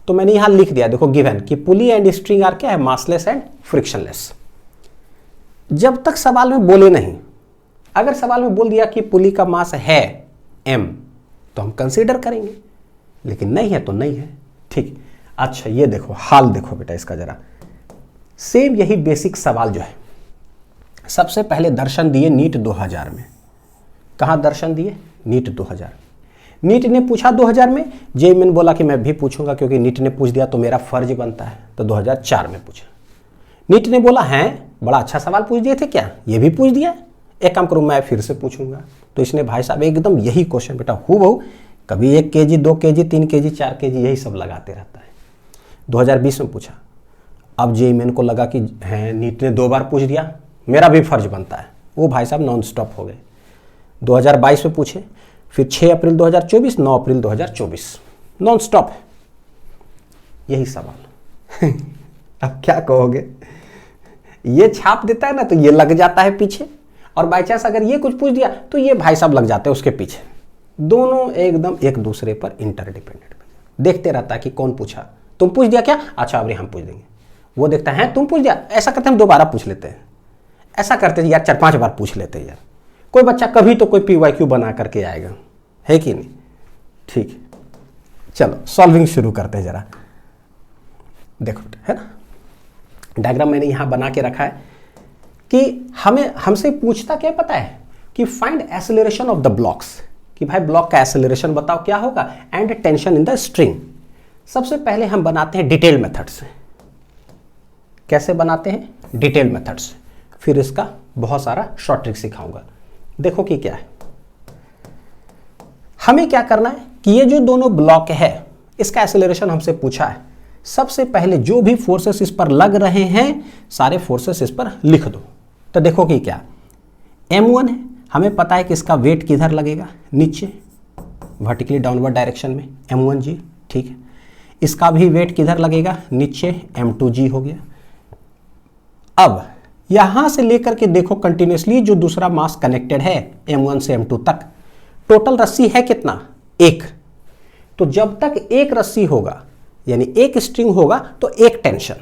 तो मैंने यहां लिख दिया, देखो गिवन कि पुली एंड स्ट्रिंग आर क्या है, मासलेस एंड फ्रिक्शनलेस। जब तक सवाल में बोले नहीं, अगर सवाल में बोल दिया कि पुली का मास है m, तो हम कंसीडर करेंगे, लेकिन नहीं है तो नहीं है। ठीक, अच्छा ये देखो, हाल देखो बेटा इसका जरा, सेम यही बेसिक सवाल जो है, सबसे पहले दर्शन दिए नीट 2000 में। कहाँ दर्शन दिए? नीट 2000। नीट ने पूछा 2000 में, जेईई मैंने बोला कि मैं भी पूछूंगा क्योंकि नीट ने पूछ दिया तो मेरा फर्ज बनता है, तो 2004 में पूछा। नीट ने बोला हैं बड़ा अच्छा सवाल पूछ दिए थे क्या, ये भी पूछ दिया, एक काम करूँ मैं फिर से पूछूंगा। तो इसने भाई साहब एकदम यही क्वेश्चन बेटा हूबहू, कभी 1 kg 2 kg 3 kg 4 kg यही सब लगाते रहता है। 2020 में पूछा। अब जेईई मेन को लगा कि हैं नीट ने 2 बार पूछ दिया, मेरा भी फर्ज बनता है, वो भाई साहब नॉन स्टॉप हो गए। 2022 में पूछे, फिर 6 अप्रैल 2024, 9 अप्रैल 2024, नॉन स्टॉप यही सवाल। अब क्या कहोगे, ये छाप देता है ना तो ये लग जाता है पीछे, और बाई चांस अगर ये कुछ पूछ दिया तो ये भाई साहब लग जाते हैं उसके पीछे। दोनों एकदम एक दूसरे पर इंटरडिपेंडेंट, देखते रहता है कि कौन पूछा, तुम पूछ दिया क्या, अच्छा अब हम पूछ देंगे। वो देखता है तुम पूछ दिया, ऐसा करते हम दोबारा पूछ लेते हैं, ऐसा करते यार 4-5 बार पूछ लेते हैं यार। कोई बच्चा कभी तो कोई PYQ बना करके आएगा, है कि नहीं। ठीक, चलो सॉल्विंग शुरू करते हैं जरा। देखो है ना, डायग्राम मैंने यहां बना के रखा है कि हमसे पूछता क्या पता है कि find acceleration of the blocks, कि भाई ब्लॉक का एक्सेलरेशन बताओ क्या होगा, and tension in the string. सबसे पहले हम बनाते हैं डिटेल मेथड से। कैसे बनाते हैं? डिटेल मेथड से, फिर इसका बहुत सारा शॉर्ट ट्रिक सिखाऊंगा। देखो कि क्या है, हमें क्या करना है कि ये जो दोनों ब्लॉक है इसका एक्सेलरेशन हमसे पूछा है। सबसे पहले जो भी फोर्सेस इस पर लग रहे हैं सारे फोर्सेस इस पर लिख दो। तो देखो कि क्या, m1 है, हमें पता है कि इसका वेट किधर लगेगा, नीचे वर्टिकली डाउनवर्ड डायरेक्शन में m1g। ठीक है, इसका भी वेट किधर लगेगा, नीचे m2g हो गया। अब यहां से लेकर के देखो कंटिन्यूसली जो दूसरा मास कनेक्टेड है m1 से m2 तक, टोटल रस्सी है कितना, 1। तो जब तक एक रस्सी होगा यानी एक स्ट्रिंग होगा तो एक टेंशन।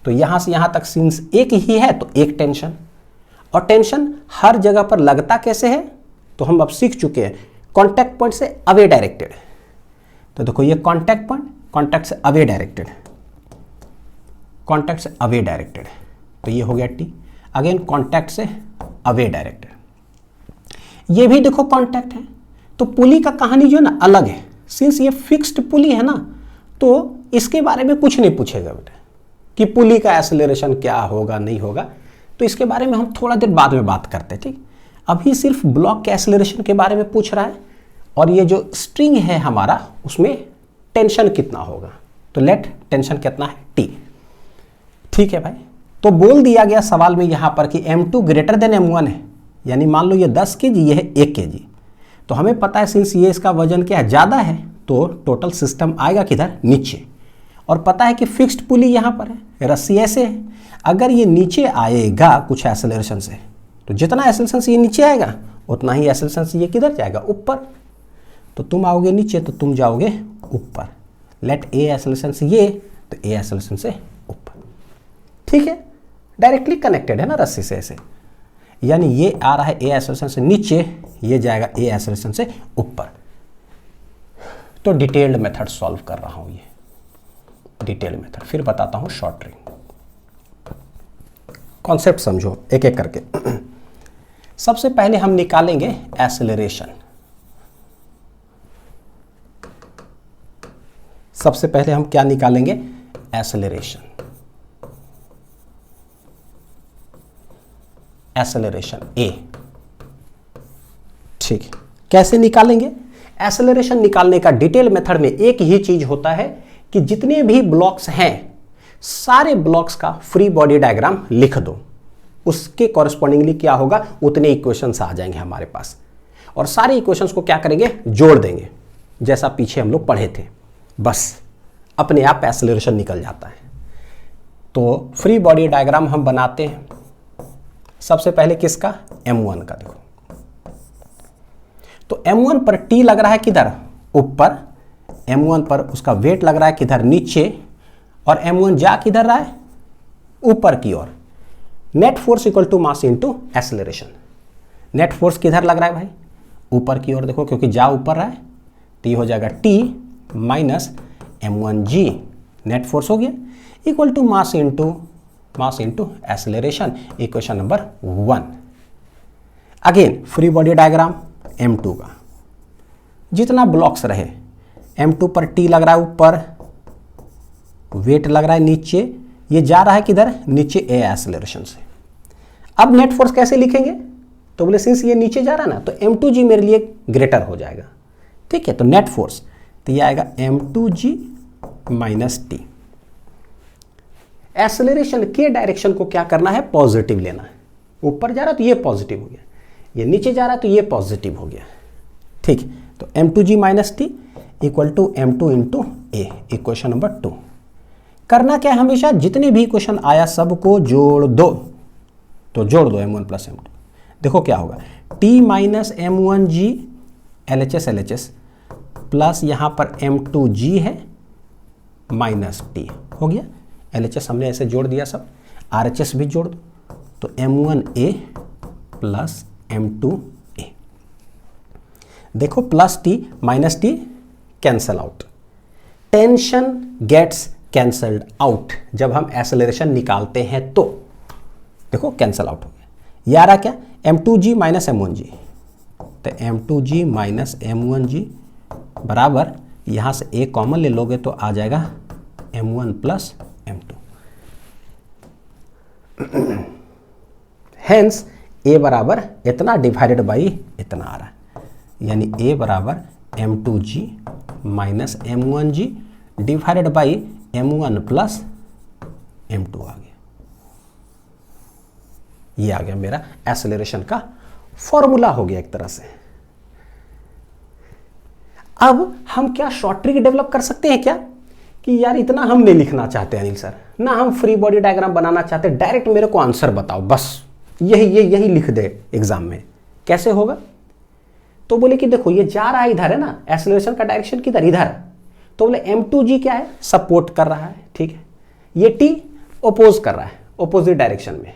तो यहां से यहां तक सिंस एक ही है तो एक टेंशन, और टेंशन हर जगह पर लगता कैसे है, तो हम अब सीख चुके हैं, कॉन्टैक्ट पॉइंट से अवे डायरेक्टेड। तो देखो ये कॉन्टैक्ट पॉइंट, कॉन्टैक्ट से अवे डायरेक्टेड, कॉन्टैक्ट से अवे डायरेक्टेड, तो ये हो गया T। अगेन कॉन्टैक्ट से अवे डायरेक्टेड, ये भी देखो कॉन्टैक्ट है। तो पुली का कहानी जो है ना अलग है, सिंस ये फिक्स्ड पुली है ना तो इसके बारे में कुछ नहीं पूछेगा बेटा कि पुली का एक्सेलरेशन क्या होगा नहीं होगा, तो इसके बारे में हम थोड़ा देर बाद में बात करते हैं। ठीक, अभी सिर्फ ब्लॉक के एक्सेलरेशन के बारे में पूछ रहा है, और ये जो स्ट्रिंग है हमारा उसमें टेंशन कितना होगा, तो लेट टेंशन कितना है, T। ठीक है भाई, तो बोल दिया गया सवाल में यहां पर कि m2 ग्रेटर देन m1 है, यानी मान लो ये 10 kg ये है 1 kg। तो हमें पता है सिंस ये इसका वजन क्या है, ज़्यादा है, तो टोटल सिस्टम आएगा किधर, नीचे। और पता है कि फिक्स्ड पुली यहाँ पर है, रस्सी ऐसे है, अगर ये नीचे आएगा कुछ एक्सेलरेशन से, तो जितना एक्सेलरेशन से ये नीचे आएगा उतना ही एक्सेलरेशन से ये किधर जाएगा, ऊपर। तो तुम आओगे नीचे तो तुम जाओगे ऊपर। लेट ए एक्सेलरेशन से ये, तो ए एक्सेलरेशन से ऊपर। ठीक है, डायरेक्टली कनेक्टेड है ना रस्सी से ऐसे, यानी ये आ रहा है ए एक्सेलरेशन से नीचे, ये जाएगा ए एक्सेलरेशन से ऊपर। तो डिटेल्ड मेथड सॉल्व कर रहा हूं, ये डिटेल्ड मेथड, फिर बताता हूं शॉर्ट ट्रिक। कॉन्सेप्ट समझो एक एक करके। सबसे पहले हम निकालेंगे एक्सेलरेशन। सबसे पहले हम क्या निकालेंगे, एक्सेलरेशन। एक्सेलरेशन ए। ठीक, कैसे निकालेंगे एक्सेलरेशन? निकालने का डिटेल मेथड में एक ही चीज होता है कि जितने भी ब्लॉक्स हैं सारे ब्लॉक्स का फ्री बॉडी डायग्राम लिख दो, उसके कॉरेस्पॉन्डिंगली क्या होगा, उतने इक्वेशंस आ जाएंगे हमारे पास, और सारे इक्वेशंस को क्या करेंगे, जोड़ देंगे, जैसा पीछे हम लोग पढ़े थे। बस अपने आप एक्सेलरेशन निकल जाता है। तो फ्री बॉडी डायग्राम हम बनाते हैं। सबसे पहले किसका, m1 का। देखो तो m1 पर T लग रहा है किधर, ऊपर, m1 पर उसका वेट लग रहा है किधर, नीचे, और m1 जा किधर रहा है, ऊपर की ओर। Net force equal to mass into acceleration. Net force किधर लग रहा है भाई, ऊपर की ओर, देखो क्योंकि जा ऊपर रहा है, तो ये हो जाएगा T minus m1g, net force हो गया, equal to mass into acceleration, equation number 1। Again free body diagram m2 का, जितना ब्लॉक्स रहे, m2 पर T लग रहा है ऊपर, वेट लग रहा है नीचे, ये जा रहा है किधर, नीचे ए एक्सेलरेशन से। अब नेट फोर्स कैसे लिखेंगे, तो बोले सिंस ये नीचे जा रहा है ना, तो m2g मेरे लिए ग्रेटर हो जाएगा, ठीक है। तो नेट फोर्स, तो ये आएगा m2g माइनस टी। एक्सेलरेशन के डायरेक्शन को क्या करना है, पॉजिटिव लेना है। ऊपर जा रहा है तो ये पॉजिटिव हो गया, ये नीचे जा रहा है तो ये पॉजिटिव हो गया, ठीक। तो m2g minus T equal to m2 into a, equation number 2। करना क्या है, हमेशा जितने भी इक्वेशन आया सबको जोड़ दो, तो जोड़ दो m1 प्लस m2। देखो क्या होगा, t minus m1g LHS plus यहाँ पर m2g है माइनस t, हो गया। LHS हमने ऐसे जोड़ दिया सब, RHS भी जोड़ दो, तो m1a प्लस m2a। देखो plus t minus t cancel out, tension gets cancelled out जब हम एक्सेलरेशन निकालते हैं तो, देखो कैंसल आउट हो गया। ये आ रहा क्या, m2g माइनस m1g, तो m2g माइनस m1g बराबर, यहाँ से a कॉमन ले लोगे तो आ जाएगा m1 plus m2। Hence a बराबर इतना डिवाइडेड बाई इतना आ रहा है, यानी a बराबर m2g minus m1g divided by m1 plus m2 आ गया। ये आ गया मेरा एक्सेलरेशन का फॉर्मूला, हो गया एक तरह से। अब हम क्या शॉर्ट ट्रिक डेवलप कर सकते हैं क्या, कि यार इतना हम नहीं लिखना चाहते अनिल सर, ना हम फ्री बॉडी डायग्राम बनाना चाहते, डायरेक्ट मेरे को आंसर बताओ, बस यही लिख दे एग्जाम में, कैसे होगा। तो बोले कि देखो ये जा रहा है इधर है ना, एक्सेलरेशन का डायरेक्शन किधर, इधर, तो बोले m2g क्या है, सपोर्ट कर रहा है, ठीक है। ये t ओपोज कर रहा है, ओपोजिट डायरेक्शन में,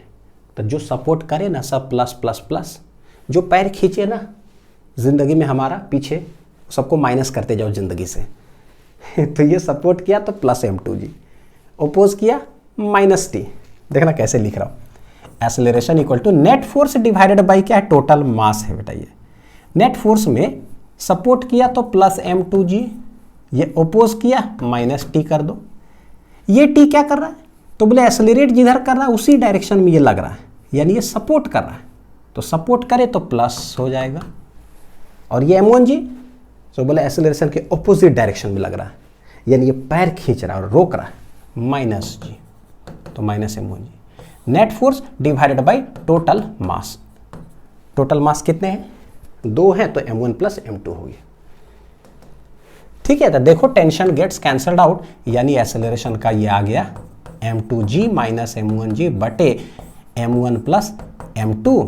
तो जो सपोर्ट करे ना सब प्लस प्लस प्लस, जो पैर खींचे ना जिंदगी में हमारा पीछे, सबको माइनस करते जाओ जिंदगी से। तो ये सपोर्ट किया तो प्लस m2g, ओपोज किया माइनस t। देखना कैसे लिख रहा हूँ, acceleration equal to net force divided by क्या है, टोटल मास है बेटा। ये नेट फोर्स में सपोर्ट किया तो प्लस m2g, ये ओपोज किया माइनस टी कर दो। ये टी क्या कर रहा है, तो बोले एक्सेलरेट जिधर कर रहा है उसी डायरेक्शन में ये लग रहा है, यानी ये सपोर्ट कर रहा है, तो सपोर्ट करे तो प्लस हो जाएगा। और ये m1g, तो बोले एक्सेलरेशन के ऑपोजिट डायरेक्शन में लग रहा है, यानी ये पैर खींच रहा है और रोक रहा है, माइनस जी, तो minus m1g। Net force divided by total mass, total mass कितने हैं, 2 हैं, तो m1 प्लस m2 हो गया, ठीक है। तो देखो टेंशन गेट्स कैंसल्ड आउट, यानी एक्सेलरेशन का ये आ गया m2g माइनस m1g बटे m1 प्लस m2।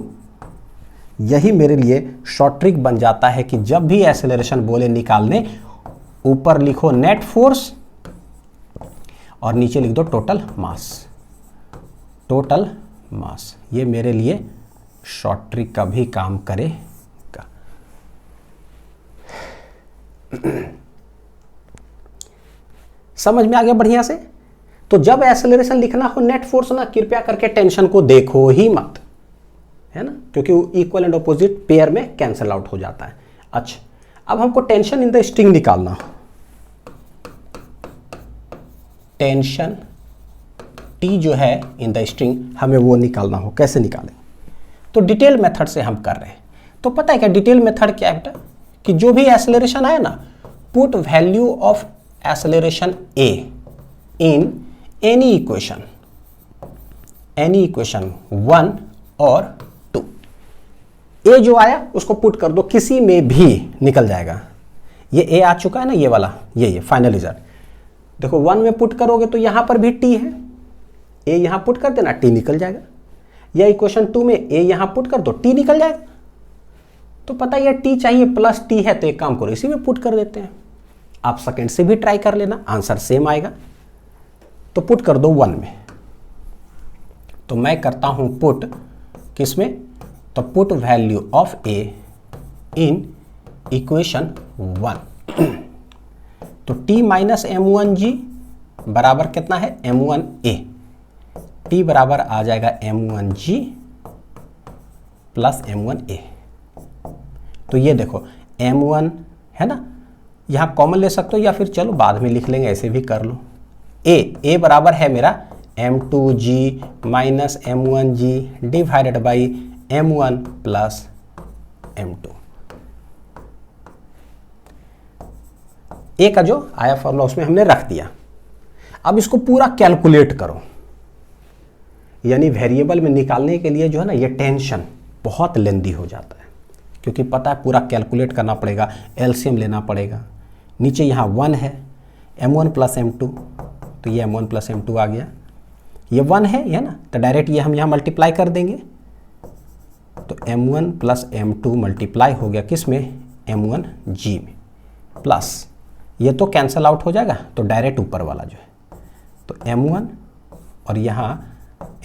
यही मेरे लिए शॉर्ट ट्रिक बन जाता है कि जब भी एक्सेलरेशन बोले निकालने, ऊपर लिखो नेट फोर्स और नीचे लिख दो टोटल मास, टोटल मास। ये मेरे लिए शॉर्ट ट्रिक का भी काम करेगा। समझ में आ गया बढ़िया से। तो जब एक्सेलरेशन लिखना हो नेट फोर्स ना, कृपया करके टेंशन को देखो ही मत, है ना, क्योंकि वो इक्वल एंड ऑपोजिट पेयर में कैंसल आउट हो जाता है। अच्छा, अब हमको टेंशन इन द स्ट्रिंग निकालना हो, टेंशन टी जो है इन द स्ट्रिंग हमें वो निकालना हो, कैसे निकालें, तो डिटेल मेथड से हम कर रहे हैं। तो पता है क्या डिटेल मेथड क्या है बेटा, कि जो भी एक्सेलरेशन आया ना, put value of acceleration a in any equation 1 और 2। a जो आया उसको पुट कर दो, किसी में भी निकल जाएगा। ये a आ चुका है ना, ये वाला, ये फाइनल रिजल्ट। देखो 1 में पुट करोगे तो यहां पर भी t है, a यहां पुट कर देना, t निकल जाएगा। या इक्वेशन 2 में a यहां पुट कर दो, t निकल जाएगा। तो पता है t चाहिए प्लस t है, तो एक काम करो इसी में पुट कर देते हैं। आप सेकेंड से भी ट्राई कर लेना, आंसर सेम आएगा। तो पुट कर दो 1 में। तो मैं करता हूं पुट किसमें, तो put value of A in equation 1। तो t माइनस m1g बराबर कितना है, m1a। t बराबर आ जाएगा m1g प्लस m1a। तो ये देखो m1 है ना, यहाँ कॉमन ले सकते हो या फिर चलो बाद में लिख लेंगे, ऐसे भी कर लो। a बराबर है मेरा m2g minus m1g divided by m1 plus m2। a का जो आया फॉर्मूला उसमें हमने रख दिया। अब इसको पूरा कैलकुलेट करो, यानी वेरिएबल में निकालने के लिए जो है ना ये टेंशन बहुत लेंदी हो जाता है, क्योंकि पता है पूरा कैलकुलेट करना पड़ेगा, एलसीएम लेना पड़ेगा। नीचे यहाँ 1 है, m1 प्लस m2, तो ये m1 प्लस m2 आ गया। ये 1 है ना, तो डायरेक्ट ये हम यहाँ मल्टीप्लाई कर देंगे। तो m1 प्लस m2 मल्टीप्लाई हो गया किस में, m1g में, प्लस ये तो कैंसल आउट हो जाएगा, तो डायरेक्ट ऊपर वाला जो है तो m1 और यहाँ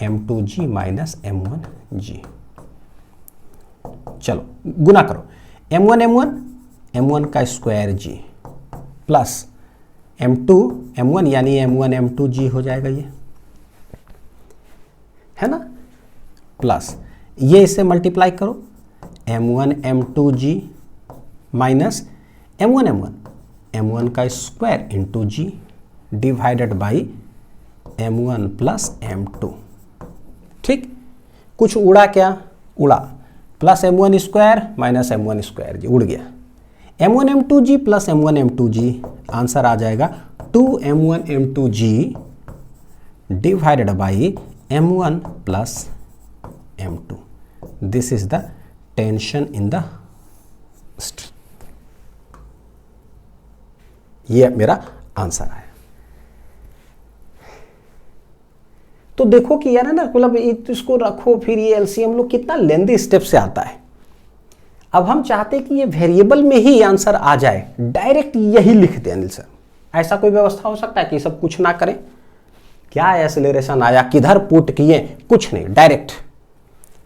m2g माइनस m1g। चलो गुना करो, m1 का स्क्वायर g प्लस m1 यानी m1 m2g हो जाएगा ये, है ना, प्लस ये इससे मल्टीप्लाई करो m1 m2g माइनस m1 का square into G divided by m1 plus m2। ठीक, कुछ उड़ा क्या, उड़ा, plus m1 square minus m1 square G उड़ गया, m1 m2g plus m1 m2g, answer आ जाएगा 2m1 m2g divided by m1 plus m2। This is the tension in the string. ये मेरा आंसर है। तो देखो कि यार है ना, मतलब इसको रखो, फिर ये एलसीएम लो, कितना लेंदी स्टेप से आता है। अब हम चाहते कि ये वेरिएबल में ही आंसर आ जाए, डायरेक्ट यही लिख दें अनिल सर। ऐसा कोई व्यवस्था हो सकता है कि सब कुछ ना करें? क्या एक्सेलरेशन आया, किधर पुट किए, कुछ नहीं, डायरेक्ट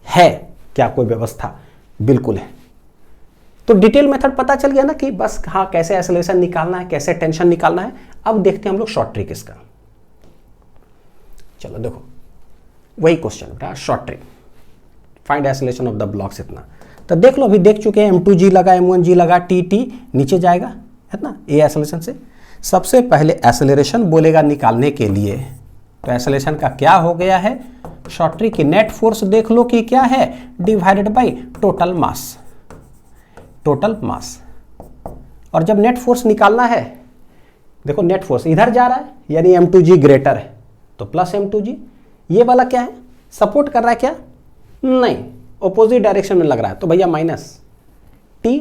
है क्या कोई व्यवस्था? बिल्कुल है। तो डिटेल मेथड पता चल गया ना कि बस हाँ कैसे एक्सेलरेशन निकालना है, कैसे टेंशन निकालना है। अब देखते हैं हम लोग शॉर्ट ट्रिक इसका। चलो देखो वही क्वेश्चन बेटा, short trick, find acceleration of the blocks. इतना तो देख लो, अभी देख चुके हैं, m2g लगा, m1g लगा, t नीचे जाएगा है ना ए एक्सेलरेशन से। सबसे पहले एक्सेलरेशन बोलेगा निकालने के लिए, तो एक्सेलरेशन का क्या हो गया है, शॉर्ट ट्रिक की नेट फोर्स देख लो कि क्या है, divided by total mass, total mass. और जब नेट फोर्स निकालना है, देखो नेट फोर्स इधर जा रहा है यानी m2g ग्रेटर है, तो प्लस m2g। ये वाला क्या है, सपोर्ट कर रहा है क्या, नहीं, ऑपोजिट डायरेक्शन में लग रहा है, तो भैया माइनस t,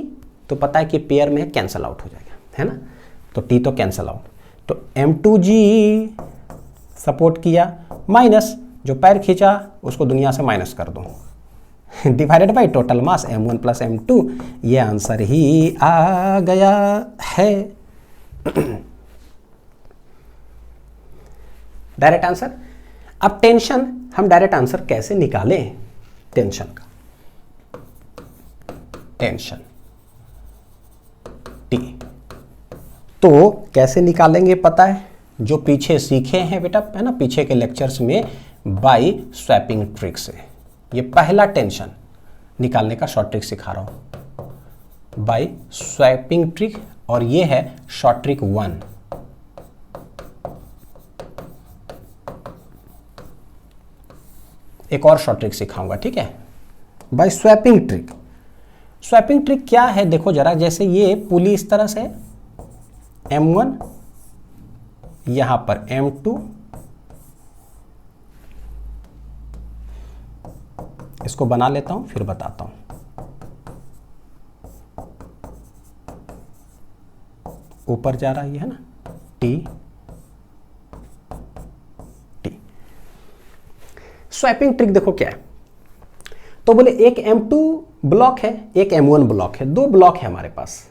तो पता है कि पेयर में कैंसल आउट हो जाएगा, है ना, तो t तो कैंसल आउट, तो m2g सपोर्ट किया, माइनस जो पैर खींचा उसको दुनिया से माइनस कर दो, divided by total mass m1 plus m2। ये आंसर ही आ गया है, डायरेक्ट आंसर। अब टेंशन हम डायरेक्ट आंसर कैसे निकालें, टेंशन का, टेंशन T तो कैसे निकालेंगे पता है, जो पीछे सीखे हैं बेटा है ना, पीछे के लेक्चर्स में, बाय स्वैपिंग ट्रिक से। ये पहला टेंशन निकालने का शॉर्ट ट्रिक सिखा रहा हूं, बाय स्वैपिंग ट्रिक, और ये है शॉर्ट ट्रिक 1। एक और शॉर्ट ट्रिक सिखाऊंगा, ठीक है, by swapping trick. Swapping trick क्या है देखो जरा, जैसे ये पुली इस तरह से m1, यहां पर m2, इसको बना लेता हूं फिर बताता हूं। ऊपर जा रहा है ये, है ना, T स्वैपिंग ट्रिक देखो क्या है, तो बोले एक m2 ब्लॉक है, एक m1 ब्लॉक है, दो ब्लॉक है हमारे पास,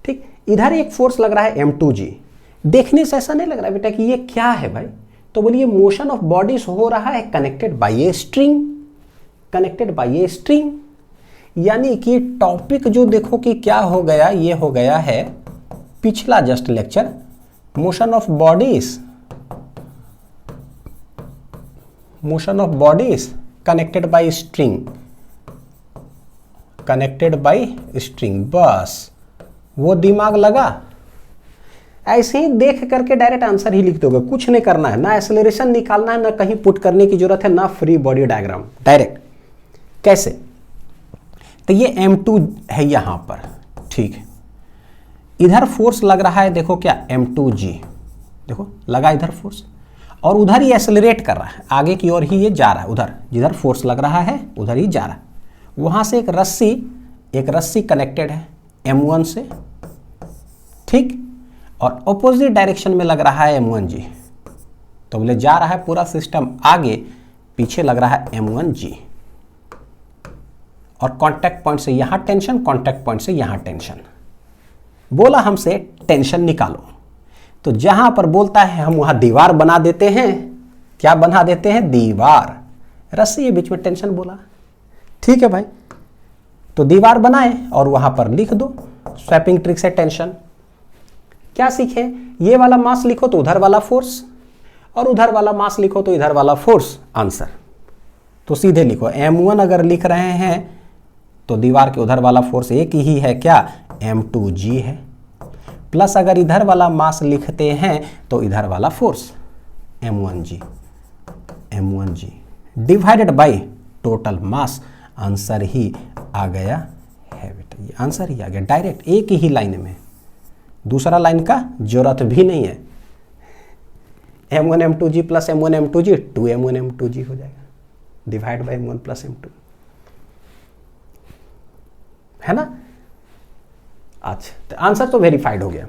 ठीक। इधर एक फोर्स लग रहा है M2G। देखने से ऐसा नहीं लग रहा बेटा कि ये क्या है भाई, तो बोलिए मोशन ऑफ बॉडीज हो रहा है connected by a string, connected by a string. यानी कि टॉपिक जो देखो कि क्या हो गया, ये हो गया है पिछला just lecture, motion of bodies, motion of bodies connected by string, connected by string. बस वो दिमाग लगा, ऐसे ही देख करके डायरेक्ट आंसर ही लिख दोगे, कुछ नहीं करना है, ना एक्सेलरेशन निकालना है, ना कहीं पुट करने की जरूरत है, ना फ्री बॉडी डायग्राम, डायरेक्ट। कैसे? तो ये M2 है यहां पर, ठीक है। इधर फोर्स लग रहा है देखो क्या, M2G, देखो लगा इधर फोर्स, और उधर ही एक्सेलरेट कर रहा है, आगे की ओर ही ये जा रहा है, उधर जिधर फोर्स लग रहा है उधर ही जा रहा है। वहां से एक रस्सी कनेक्टेड है M1 से, ठीक, और ऑपोजिट डायरेक्शन में लग रहा है M1G, तो बोले जा रहा है पूरा सिस्टम आगे, पीछे लग रहा है M1G, और कांटेक्ट पॉइंट से यहां टेंशन, कांटेक्ट पॉइंट से यहां टेंशन। बोला हमसे टेंशन निकालो, तो जहां पर बोलता है हम वहां दीवार बना देते हैं। क्या बना देते हैं? दीवार। रस्सी है बीच में, टेंशन बोला, ठीक है भाई, तो दीवार बनाए और वहां पर लिख दो स्वैपिंग ट्रिक से टेंशन। क्या सीखे? ये वाला मास लिखो तो उधर वाला फोर्स, और उधर वाला मास लिखो तो इधर वाला फोर्स, आंसर। तो सीधे लिखो M1 अगर लिख रहे हैं तो दीवार के उधर वाला फोर्स एक ही है, क्या? M2G है, प्लस अगर इधर वाला मास लिखते हैं तो इधर वाला force M1G, M1G divided by total mass. Answer ही आ गया है बेटा, ये आंसर ही आ गया डायरेक्ट, एक ही लाइन में, दूसरा लाइन का जरूरत भी नहीं है। M1 M2G plus M1 M2G 2M1 M2G हो जाएगा, divide by M1 plus M2, है ना। अच्छा, तो आंसर तो वेरीफाइड हो गया।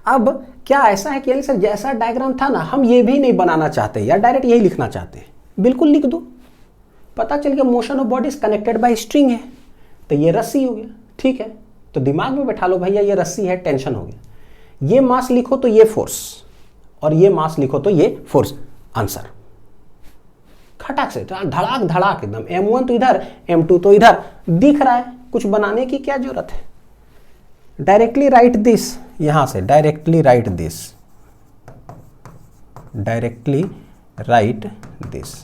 अब क्या ऐसा है कि सर जैसा डायग्राम था ना, हम ये भी नहीं बनाना चाहते या डायरेक्ट यही लिखना चाहते हैं, बिल्कुल लिख दो, पता चल गया motion of bodies connected by string है, तो ये रस्सी हो गया, ठीक है। तो दिमाग में बैठा लो भैया ये रस्सी है, टेंशन हो गया। ये मास लिखो तो ये फोर्स, और ये मास लिखो तो ये फोर्स, आंसर खटाक से, तो धड़ाक धड़ाक एकदम। M1 तो इधर, M2 तो इधर दिख रहा है, कुछ बनाने की क्या जरूरत है। डायरेक्टली राइट दिस, यहां से directly right this, directly right this.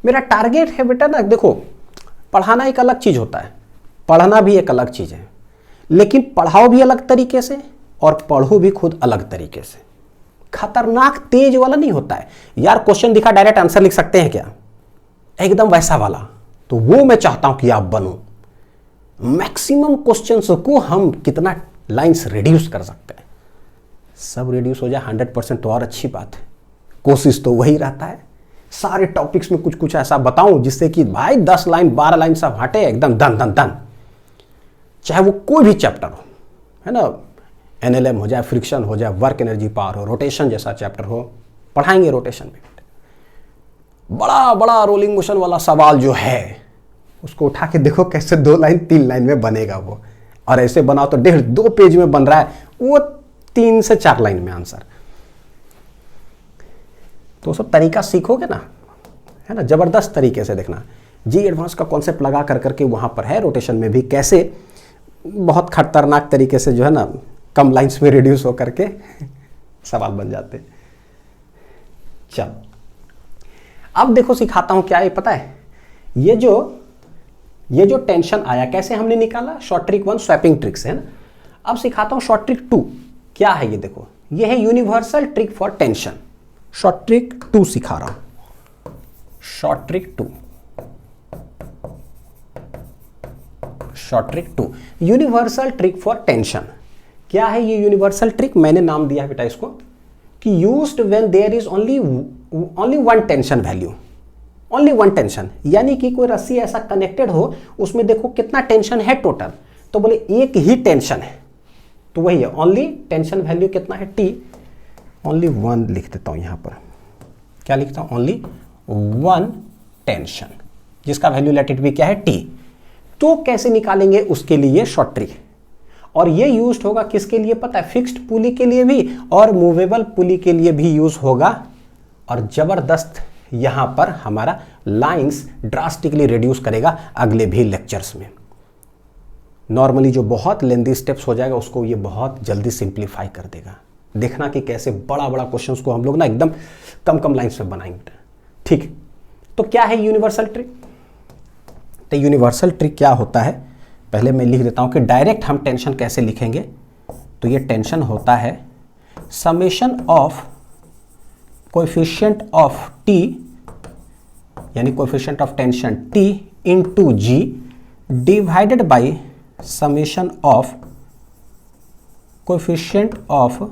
मेरा टारगेट है बेटा ना, देखो पढ़ाना एक अलग चीज होता है, पढ़ना भी एक अलग चीज है, लेकिन पढ़ाओ भी अलग तरीके से और पढ़ो भी खुद अलग तरीके से। खतरनाक तेज वाला नहीं होता है यार, क्वेश्चन दिखा डायरेक्ट आंसर लिख सकते हैं क्या, एकदम वैसा वाला, तो वो मैं चाहता हूं कि आप बनो। मैक्सिमम क्वेश्चंस को हम कितना लाइंस रिड्यूस कर सकते हैं, सब रिड्यूस हो जाए 100% तो और अच्छी बात है। कोशिश तो वही रहता है, सारे टॉपिक्स में कुछ कुछ ऐसा बताऊं जिससे कि भाई 10 लाइन 12 लाइन सब हटे एकदम दन दन दन, चाहे वो कोई भी चैप्टर हो, है ना, NLM हो जाए, फ्रिक्शन हो जाए, वर्क एनर्जी पावर हो, रोटेशन जैसा चैप्टर हो, पढ़ाएंगे रोटेशन में। बड़ा बड़ा रोलिंग मोशन वाला सवाल जो है उसको उठा के देखो कैसे 2 लाइन 3 लाइन में बनेगा वो, और ऐसे बनाओ तो 1.5-2 पेज में बन रहा है वो 3 से 4 लाइन में आंसर। तो सब तरीका सीखोगे ना, है ना, जबरदस्त तरीके से देखना। जी एडवांस का कॉन्सेप्ट लगा कर करके वहां पर है, रोटेशन में भी कैसे बहुत खतरनाक तरीके से जो है ना कम लाइंस में रिड्यूस हो करके सवाल बन जाते। चल अब देखो सिखाता हूं क्या है, पता है ये जो टेंशन आया कैसे हमने निकाला, शॉर्ट ट्रिक 1 स्वैपिंग ट्रिक से, है ना। अब सिखाता हूं शॉर्ट ट्रिक 2 क्या है, ये देखो ये है universal trick for tension. Short trick 2 सिखा रहा हूं, short trick 2, short trick 2 universal trick for tension. क्या है ये यूनिवर्सल ट्रिक? मैंने नाम दिया है बेटा इसको कि used when there is only one tension value, only one tension, यानी कि कोई रस्सी ऐसा कनेक्टेड हो उसमें देखो कितना टेंशन है टोटल, तो बोले एक ही टेंशन है, तो वही है ओनली टेंशन वैल्यू कितना है T, ओनली 1 लिख देता हूं यहां पर, क्या लिखता हूं, ओनली 1 टेंशन, जिसका वैल्यू लेट इट बी क्या है T। तो कैसे निकालेंगे उसके लिए शॉर्ट ट्रिक। और ये यूज होगा किसके लिए पता है, फिक्स्ड पुली के लिए भी और मूवेबल पुली के लिए भी यूज होगा। और जबरदस्त यहां पर हमारा लाइंस ड्रास्टिकली रिड्यूस करेगा अगले भी लेक्चर्स में। नॉर्मली जो बहुत लेंथी स्टेप्स हो जाएगा उसको ये बहुत जल्दी सिंप्लीफाई कर देगा। देखना कि कैसे बड़ा बड़ा क्वेश्चंस को हम लोग ना एकदम कम कम लाइंस में बनाएंगे। ठीक, तो क्या है यूनिवर्सल ट्रिक। तो यूनिवर्सल ट्रिक क्या होता है, पहले मैं लिख देता हूं कि डायरेक्ट हम टेंशन कैसे लिखेंगे। तो ये टेंशन होता है summation of coefficient of T, यानी coefficient of tension T into G divided by summation of coefficient of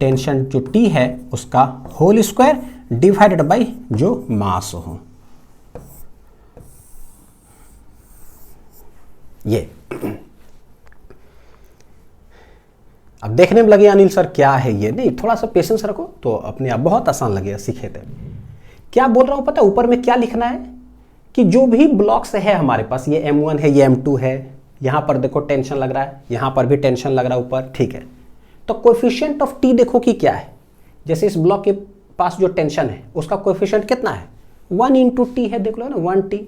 tension जो टी है उसका होल स्क्वायर डिवाइडेड बाय जो मास हो। ये अब देखने में लगे अनिल सर क्या है ये, नहीं थोड़ा सा पेशेंस रखो तो अपने आप बहुत आसान लगेगा, सीखे थे। क्या बोल रहा हूं पता है, ऊपर में क्या लिखना है कि जो भी ब्लॉक्स है हमारे पास, ये M1 है, ये M2 है, यहां पर देखो टेंशन लग रहा है, यहां पर भी टेंशन लग रहा है ऊपर, ठीक है। तो कोएफिशिएंट ऑफ टी देखो कि क्या है, जैसे इस ब्लॉक के पास जो टेंशन है उसका कोएफिशिएंट कितना है, 1 इंटू टी है, देख लो ना 1t,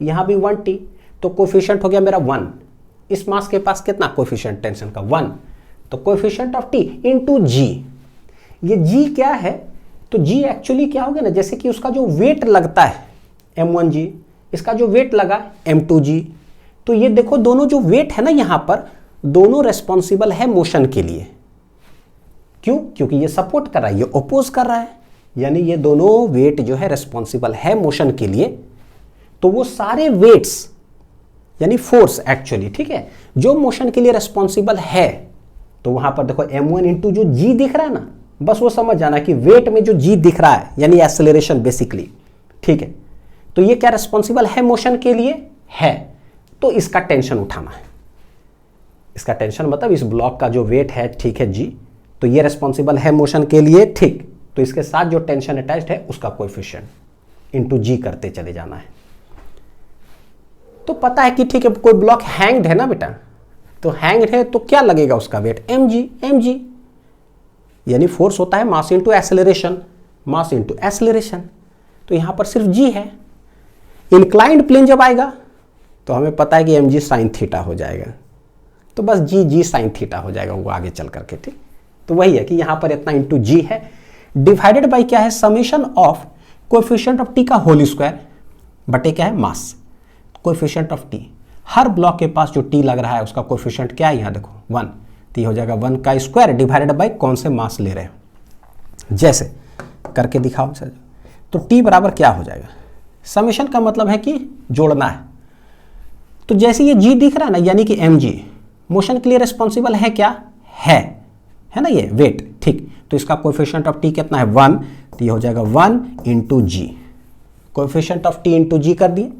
यहां भी 1t, तो कोएफिशिएंट हो गया मेरा 1। इस मास के पास कितना कोएफिशिएंट टेंशन का 1, तो कोएफिशिएंट ऑफ टी इंटू जी। ये जी क्या है, तो जी एक्चुअली क्या हो गया ना, जैसे कि उसका जो वेट लगता है M1G, इसका जो वेट लगा M2G, तो ये देखो दोनों जो वेट है ना यहां पर, दोनों रेस्पॉन्सिबल है मोशन के लिए। क्यों, क्योंकि ये सपोर्ट कर रहा है, ये ओपोज कर रहा है, यानी ये दोनों वेट जो है रेस्पॉन्सिबल है मोशन के लिए। तो वो सारे वेट्स यानी फोर्स एक्चुअली, ठीक है, जो मोशन के लिए रेस्पॉन्सिबल है, तो वहां पर देखो M1 इंटू जो जी दिख रहा है ना, बस वो समझ जाना कि वेट में जो जी दिख रहा है यानी एक्सेलरेशन बेसिकली, ठीक है। तो ये क्या रेस्पॉन्सिबल है मोशन के लिए है, तो इसका टेंशन उठाना है। इसका टेंशन मतलब इस ब्लॉक का जो वेट है, ठीक है जी, तो ये रेस्पॉन्सिबल है मोशन के लिए, ठीक। तो इसके साथ जो टेंशन अटैच्ड है उसका कोएफिशिएंट इनटू जी करते चले जाना है। तो पता है कि ठीक है कोई ब्लॉक हैंग्ड है ना बेटा, तो हैंग्ड है तो क्या लगेगा उसका वेट mg, यानी फोर्स होता है मास इनटू एक्सेलरेशन, मास इनटू एक्सेलरेशन। तो यहां पर सिर्फ g है। इंक्लाइंड प्लेन जब आएगा तो हमें पता है कि mg साइन थीटा हो जाएगा, तो बस g साइन थीटा हो जाएगा वो आगे चल करके, ठीक। तो वही है कि यहां पर इतना इंटू जी है डिवाइडेड बाय क्या है, summation of coefficient of T का होल स्क्वायर बटे क्या है मास, कोएफिशिएंट ऑफ टी। हर ब्लॉक के पास जो टी लग रहा है उसका कोएफिशिएंट क्या है, यहां देखो 1, तो ये हो जाएगा 1 का स्क्वायर डिवाइडेड बाय कौन से मास ले रहे हो, जैसे करके दिखाओ सर। तो टी बराबर क्या हो जाएगा, समेशन का मतलब है कि जोड़ना है। तो जैसे ये जी दिख रहा है ना, यानी कि mg मोशन के लिए रिस्पॉन्सिबल है, क्या है ना ये वेट, ठीक। तो इसका कोएफिशिएंट ऑफ टी कितना है 1, तो ये हो जाएगा 1 into G, coefficient of T into G कर दिए।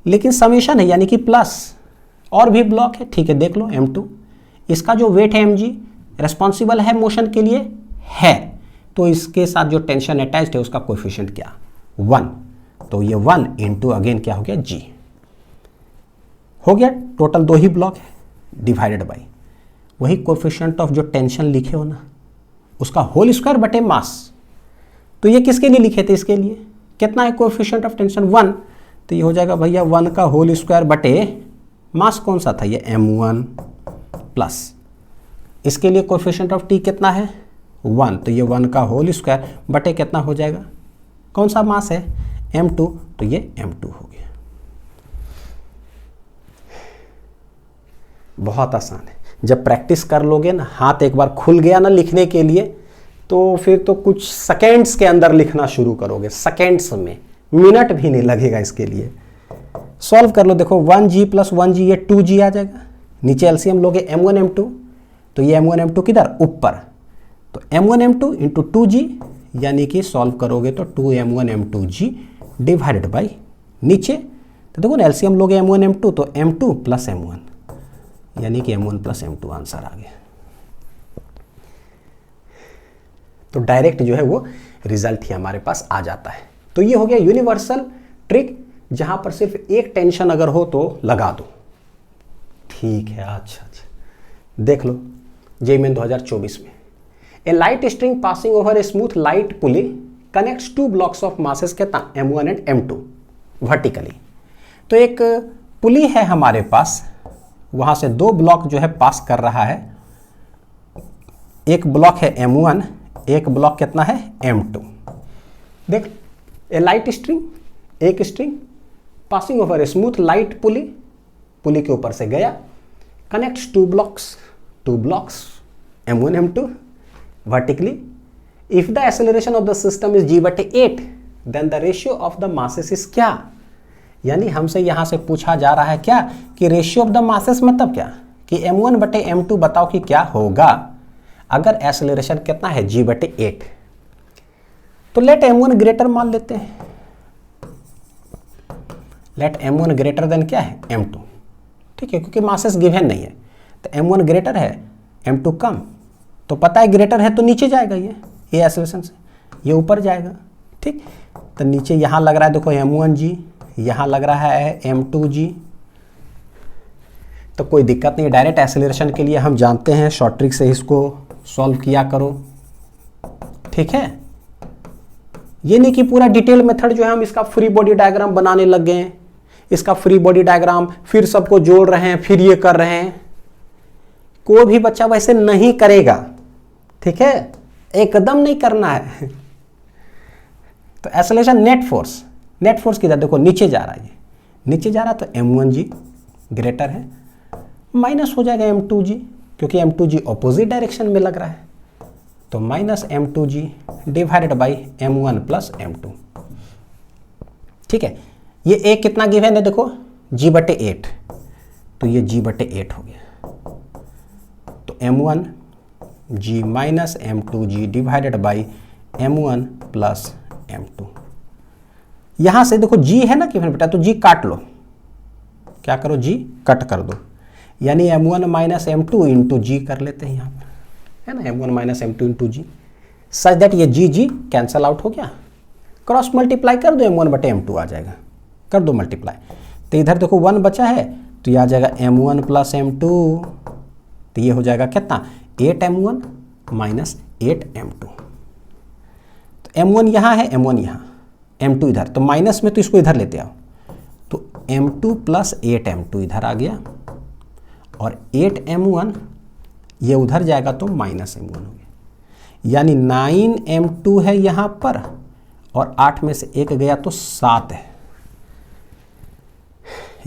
लेकिन समेशन है यानी कि प्लस, और भी ब्लॉक है, ठीक है, देख लो M2, इसका जो वेट है mg रेस्पॉन्सिबल है मोशन के लिए है, तो इसके साथ जो टेंशन अटैच्ड है उसका कोएफिशिएंट क्या 1, तो ये 1 इंटू अगेन क्या हो गया g हो गया। टोटल 2 ही ब्लॉक है डिवाइडेड बाय वही कोएफिशिएंट ऑफ जो टेंशन लिखे हो ना उसका होल स्क्वायर बटे मास। तो ये किसके लिए लिखे थे, इसके लिए कितना है कोएफिशिएंट ऑफ टेंशन 1, तो ये हो जाएगा भैया 1 का होल स्क्वायर बटे मास कौन सा था, ये M1 प्लस इसके लिए कोएफिशिएंट ऑफ टी कितना है 1, तो ये 1 का होल स्क्वायर बटे कितना हो जाएगा, कौन सा मास है M2, तो ये M2 हो गया। बहुत आसान है, जब प्रैक्टिस कर लोगे ना, हाथ एक बार खुल गया ना लिखने के लिए, तो फिर तो कुछ सेकेंड्स के अंदर लिखना शुरू करोगे, सेकेंड्स में, मिनट भी नहीं लगेगा इसके लिए। सॉल्व कर लो, देखो 1g प्लस 1g ये 2g आ जाएगा, नीचे एलसीएम लोगे M1 M2, तो ये M1 M2 किधर ऊपर, तो M1 M2 इंटू 2g, यानी कि सॉल्व करोगे तो 2M1 M2g डिवाइडेड बाई नीचे, तो देखो ना एलसीएम लोगे M1 M2 तो M2 प्लस M1, यानी कि M1 प्लस M2 आंसर आ गया। तो डायरेक्ट जो है वो रिजल्ट ही हमारे पास आ जाता है। तो ये हो गया यूनिवर्सल ट्रिक जहां पर सिर्फ एक टेंशन अगर हो तो लगा दो। ठीक है, अच्छा, देख लो जेईई मेन 2024 में a light string passing over a smooth light pulley connects two blocks of masses कितना m1 एंड m2 वर्टिकली। तो एक पुली है हमारे पास, वहां से दो ब्लॉक जो है पास कर रहा है, एक ब्लॉक है m1, एक ब्लॉक कितना है m2। देख, ए लाइट स्ट्रिंग, एक string passing over a smooth light pulley, pulley के ऊपर से गया, connects two blocks m1 m2 vertically. If the acceleration of the system is g/8 then the ratio of the masses is क्या? यानी हमसे यहां से पूछा जा रहा है क्या कि रेशियो ऑफ द मासेस मतलब क्या कि m1/m2 बताओ कि क्या होगा अगर एक्सेलरेशन कितना है g/8। तो लेट m1 ग्रेटर मान लेते हैं, लेट m1 ग्रेटर देन क्या है m2। ठीक है, क्योंकि मासेस गिवन नहीं है तो m1 ग्रेटर है m2 कम, तो पता है ग्रेटर है तो नीचे जाएगा, ये एक्सेलरेशन से ये ऊपर जाएगा। ठीक, तो नीचे यहाँ लग रहा है देखो m1g, यहाँ लग रहा है m2g, तो कोई दिक्कत नहीं। डायरेक्ट एक्सेलरेशन के लिए हम जानते हैं, शॉर्ट ट्रिक से इसको सॉल्व किया करो। ठीक है, ये नहीं कि पूरा डिटेल मेथड जो है हम इसका फ्री बॉडी डायग्राम बनाने लग गए हैं, इसका फ्री बॉडी डायग्राम फिर सबको जोड़ रहे हैं, फिर ये कर रहे हैं। कोई भी बच्चा वैसे नहीं करेगा, ठीक है, एकदम नहीं करना है। तो एक्सेलरेशन नेट फोर्स किधर देखो नीचे जा रहा है, नीचे जा रहा है तो m1g ग्रेटर है, माइनस हो जाएगा m2g क्योंकि m2g ऑपोजिट डायरेक्शन में लग रहा है, तो minus m2g divided by m1 plus m2। ठीक है, ये एक कितना गिवन है देखो g/8, तो ये g/8 हो गया, तो m1g minus m2g divided by m1 plus m2। यहां से देखो g है ना गिवन बेटा, तो g काट लो, क्या करो g कट कर दो, यानी m1 minus m2 into G कर लेते हैं यहाँ पर, है ना, m1 minus m2 into g, such that ये g कैंसल आउट हो गया। क्रॉस मल्टीप्लाई कर दो, m1/m2 आ जाएगा, कर दो मल्टीप्लाई, तो इधर देखो 1 बचा है तो ये आ जाएगा m1 प्लस m2, तो ये हो जाएगा कितना 8m1 माइनस 8m2। तो m1 यहाँ है, m1 यहाँ, m2 इधर, तो माइनस में तो इसको इधर लेते आओ, तो m2 प्लस 8m2 इधर आ गया, और 8m1 ये उधर जाएगा तो माइनस m1 हो गया, यानी 9m2 है यहाँ पर, और 8 में से 1 गया तो 7 है,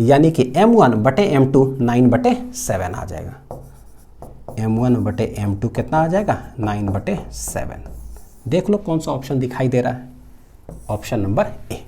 यानी कि m1/m2 9/7 आ जाएगा। m1/m2 कितना आ जाएगा 9/7। देख लो कौन सा ऑप्शन दिखाई दे रहा है, ऑप्शन नंबर ए।